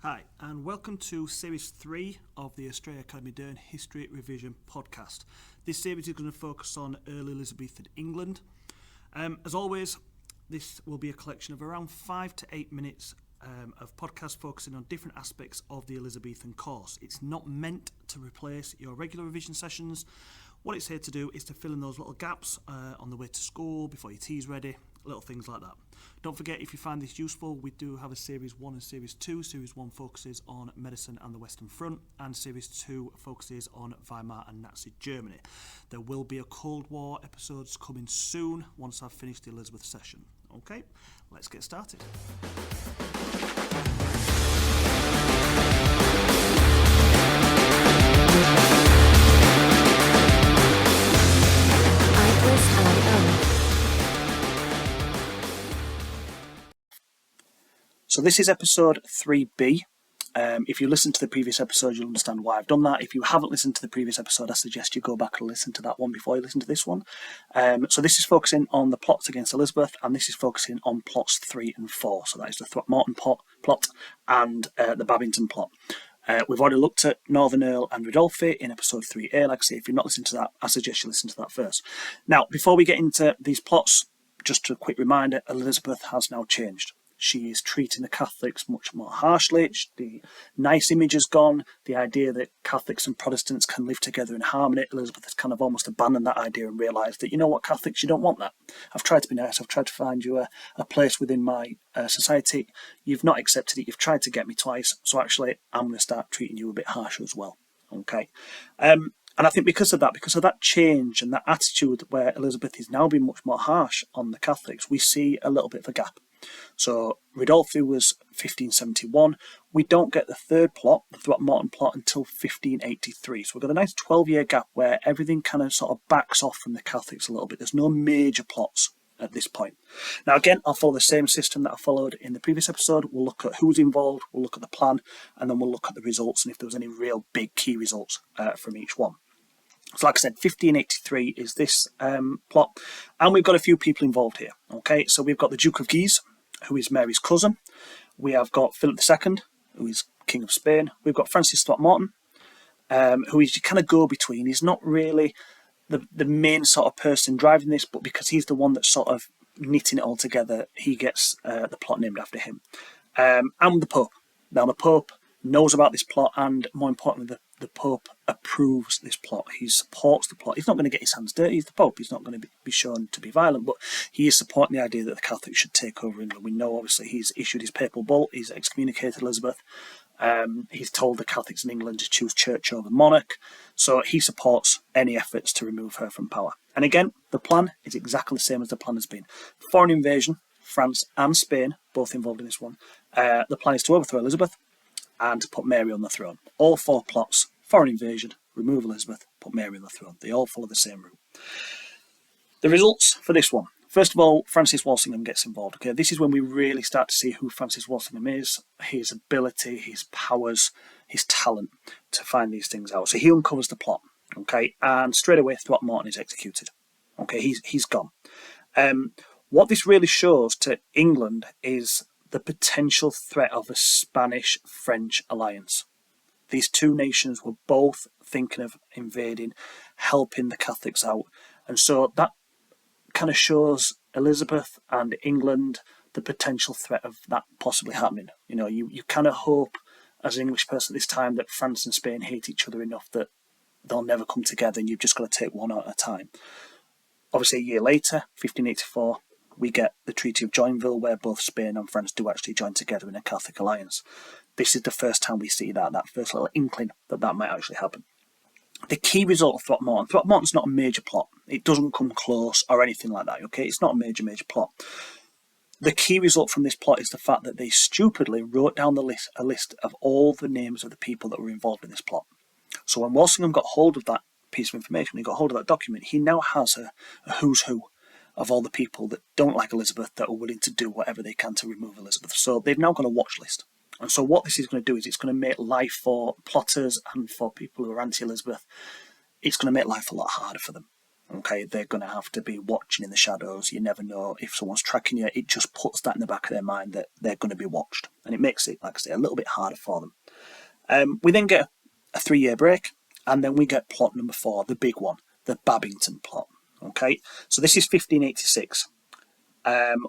Hi, and welcome to Series 3 of the Australia Academy Dern History Revision podcast. This series is going to focus on early Elizabethan England. As always, this will be a collection of around 5 to 8 minutes of podcast focusing on different aspects of the Elizabethan course. It's not meant to replace your regular revision sessions. What it's here to do is to fill in those little gaps on the way to school, before your tea's ready, little things like that. Don't forget, if you find this useful, we do have a Series 1 and Series 2. Series 1 focuses on medicine and the Western Front, and Series 2 focuses on Weimar and Nazi Germany. There will be a Cold War episodes coming soon once I've finished the Elizabeth session. Okay, let's get started. So this is episode 3B. If you listen to the previous episode, you'll understand why I've done that. If you haven't listened to the previous episode, I suggest you go back and listen to that one before you listen to this one. So this is focusing on the plots against Elizabeth, and this is focusing on plots 3 and 4. So that is the Throckmorton Plot and the Babington Plot. We've already looked at Northern Earl and Ridolfi in episode 3A. Like I say, if you're not listening to that, I suggest you listen to that first. Now, before we get into these plots, just a quick reminder, Elizabeth has now changed. She is treating the Catholics much more harshly. The nice image has gone. The idea that Catholics and Protestants can live together in harmony, Elizabeth has kind of almost abandoned that idea and realised that, you know what, Catholics, you don't want that. I've tried to be nice. I've tried to find you a place within my society. You've not accepted it. You've tried to get me twice. So actually, I'm going to start treating you a bit harsher as well. Okay. And I think because of that change and that attitude where Elizabeth is now being much more harsh on the Catholics, we see a little bit of a gap. So Ridolfi was 1571. We don't get the third plot, the Throckmorton Plot, until 1583. So we've got a nice 12-year gap where everything kind of sort of backs off from the Catholics a little bit. There's no major plots at this point. Now again, I'll follow the same system that I followed in the previous episode. We'll look at who's involved, we'll look at the plan, and then we'll look at the results and if there was any real big key results from each one. So like I said, 1583 is this plot, and we've got a few people involved here. Okay, so we've got the Duke of Guise, who is Mary's cousin. We have got Philip II, who is King of Spain. We've got Francis Throckmorton, who is kind of go-between. He's not really the main sort of person driving this, but because he's the one that's sort of knitting it all together, he gets the plot named after him. And the Pope. Now, the Pope knows about this plot, and more importantly, the Pope approves this plot. He supports the plot. He's not going to get his hands dirty. He's the Pope. He's not going to be shown to be violent, but he is supporting the idea that the Catholics should take over England. We know, obviously, he's issued his papal bull. He's excommunicated Elizabeth. He's told the Catholics in England to choose church over monarch. So he supports any efforts to remove her from power. And again, the plan is exactly the same as the plan has been. Foreign invasion, France and Spain, both involved in this one. The plan is to overthrow Elizabeth and to put Mary on the throne. All 4 plots: foreign invasion, remove Elizabeth, put Mary on the throne. They all follow the same route. The results for this one. First of all, Francis Walsingham gets involved. Okay, this is when we really start to see who Francis Walsingham is, his ability, his powers, his talent to find these things out. So he uncovers the plot. Okay, and straight away Throckmorton is executed. Okay, he's gone. What this really shows to England is the potential threat of a Spanish-French alliance. These two nations were both thinking of invading, helping the Catholics out. And so that kind of shows Elizabeth and England the potential threat of that possibly happening. You know, you kind of hope as an English person at this time that France and Spain hate each other enough that they'll never come together and you've just got to take one at a time. Obviously, a year later, 1584, we get the Treaty of Joinville, where both Spain and France do actually join together in a Catholic alliance. This is the first time we see that first little inkling that might actually happen. The key result of Throckmorton's not a major plot. It doesn't come close or anything like that, okay? It's not a major plot. The key result from this plot is the fact that they stupidly wrote down a list of all the names of the people that were involved in this plot. So when Walsingham got hold of that piece of information, he got hold of that document, he now has a who's who of all the people that don't like Elizabeth, that are willing to do whatever they can to remove Elizabeth. So they've now got a watch list. And so what this is going to do is it's going to make life for plotters and for people who are anti-Elizabeth, it's going to make life a lot harder for them. Okay, they're going to have to be watching in the shadows. You never know if someone's tracking you. It just puts that in the back of their mind that they're going to be watched. And it makes it, like I say, a little bit harder for them. We then get a 3-year break, and then we get plot number 4, the big one, the Babington Plot. Okay, so this is 1586.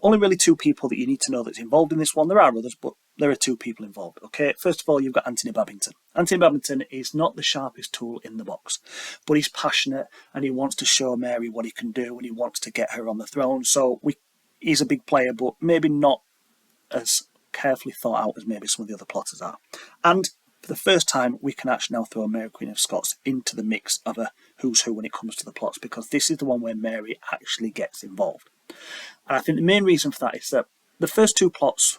Only really 2 people that you need to know that's involved in this one. There are others, but there are 2 people involved. Okay, first of all, you've got Anthony Babington. Anthony Babington is not the sharpest tool in the box, but he's passionate and he wants to show Mary what he can do and he wants to get her on the throne. So he's a big player, but maybe not as carefully thought out as maybe some of the other plotters are. And for the first time, we can actually now throw Mary Queen of Scots into the mix of a who's who when it comes to the plots, because this is the one where Mary actually gets involved. And I think the main reason for that is that the first 2 plots,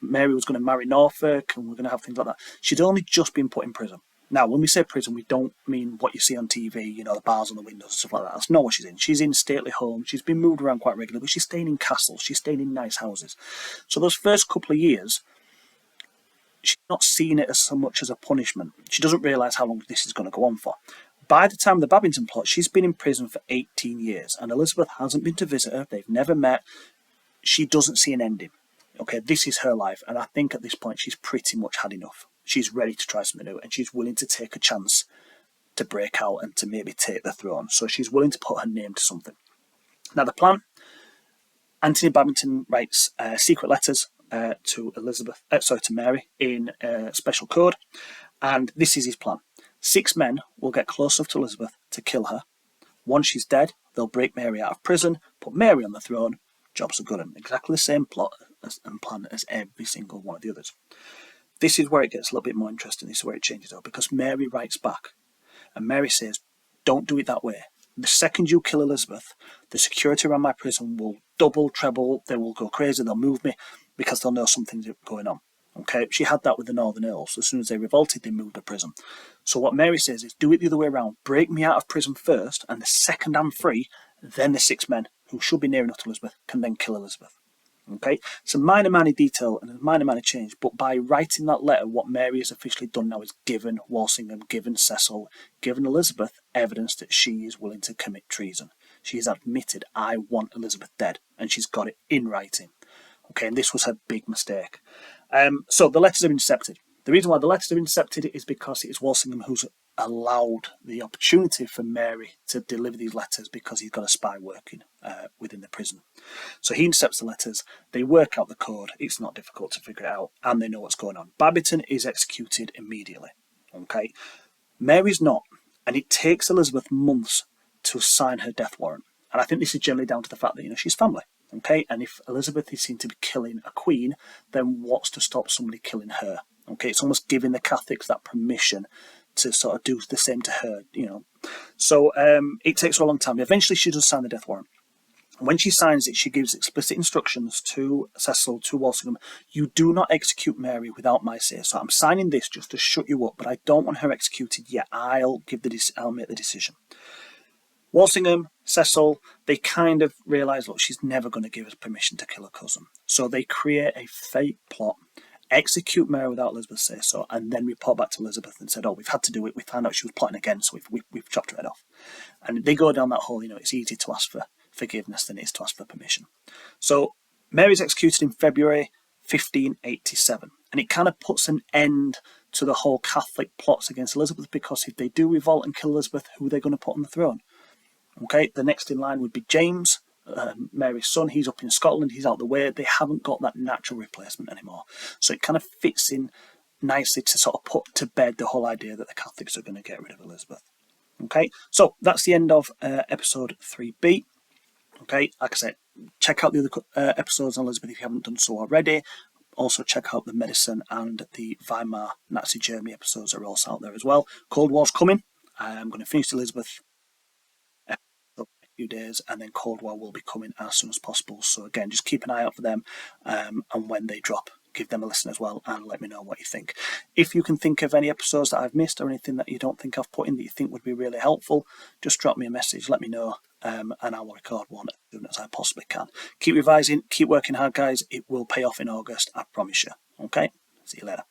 Mary was going to marry Norfolk and we're going to have things like that. She'd only just been put in prison. Now, when we say prison, we don't mean what you see on TV, the bars on the windows and stuff like that. That's not what she's in. She's in stately homes. She's been moved around quite regularly, but she's staying in castles. She's staying in nice houses. So those first couple of years, she's not seeing it as so much as a punishment. She doesn't realise how long this is going to go on for. By the time of the Babington Plot, she's been in prison for 18 years, and Elizabeth hasn't been to visit her. They've never met. She doesn't see an ending. Okay, this is her life, and I think at this point she's pretty much had enough. She's ready to try something new, and she's willing to take a chance to break out and to maybe take the throne. So she's willing to put her name to something. Now, the plan: Anthony Babington writes secret letters to Mary in special code, and this is his plan. 6 men will get close enough to Elizabeth to kill her. Once she's dead, they'll break Mary out of prison, put Mary on the throne. Jobs are good, and exactly the same plot and plan as every single one of the others. This is where it gets a little bit more interesting. This is where it changes out, because Mary writes back, and Mary says, "Don't do it that way. The second you kill Elizabeth, the security around my prison will double, treble. They will go crazy. They'll move me because they'll know something's going on." Okay, she had that with the Northern Earls. As soon as they revolted, they moved to prison. So what Mary says is, do it the other way around. Break me out of prison first, and the second I'm free, then the 6 men, who should be near enough to Elizabeth, can then kill Elizabeth. Okay, it's a minor detail and a minor change, but by writing that letter, what Mary has officially done now is given Walsingham, given Cecil, given Elizabeth evidence that she is willing to commit treason. She has admitted, I want Elizabeth dead, and she's got it in writing. Okay, and this was her big mistake. So the letters are intercepted. The reason why the letters are intercepted is because it is Walsingham who's allowed the opportunity for Mary to deliver these letters, because he's got a spy working within the prison. So he intercepts the letters, they work out the code, it's not difficult to figure it out, and they know what's going on. Babington is executed immediately. Okay, Mary's not, and it takes Elizabeth months to sign her death warrant. And I think this is generally down to the fact that, she's family. Okay, and if Elizabeth is seen to be killing a queen, then what's to stop somebody killing her? Okay, it's almost giving the Catholics that permission to sort of do the same to her, So it takes her a long time. Eventually she does sign the death warrant. And when she signs it, she gives explicit instructions to Cecil, to Walsingham: you do not execute Mary without my say. So I'm signing this just to shut you up, but I don't want her executed yet. I'll make the decision. Walsingham, Cecil, they kind of realise, look, she's never going to give us permission to kill her cousin. So they create a fake plot, execute Mary without Elizabeth say so, and then report back to Elizabeth and said, we've had to do it. We found out she was plotting again, so we've chopped her head off. And they go down that whole, it's easier to ask for forgiveness than it is to ask for permission. So Mary's executed in February 1587, and it kind of puts an end to the whole Catholic plots against Elizabeth, because if they do revolt and kill Elizabeth, who are they going to put on the throne? Okay, the next in line would be James, Mary's son. He's up in Scotland, he's out the way. They haven't got that natural replacement anymore. So it kind of fits in nicely to sort of put to bed the whole idea that the Catholics are going to get rid of Elizabeth. Okay, so that's the end of episode 3B. Okay, like I said, check out the other episodes on Elizabeth if you haven't done so already. Also check out the medicine and the Weimar Nazi Germany episodes are also out there as well. Cold War's coming. I'm going to finish Elizabeth few days, and then Cold War will be coming as soon as possible. So again, just keep an eye out for them, and when they drop, give them a listen as well and let me know what you think. If you can think of any episodes that I've missed or anything that you don't think I've put in that you think would be really helpful, just drop me a message, let me know, and I will record one as soon as I possibly can. Keep revising, keep working hard, guys. It will pay off in August, I promise you. Okay, see you later.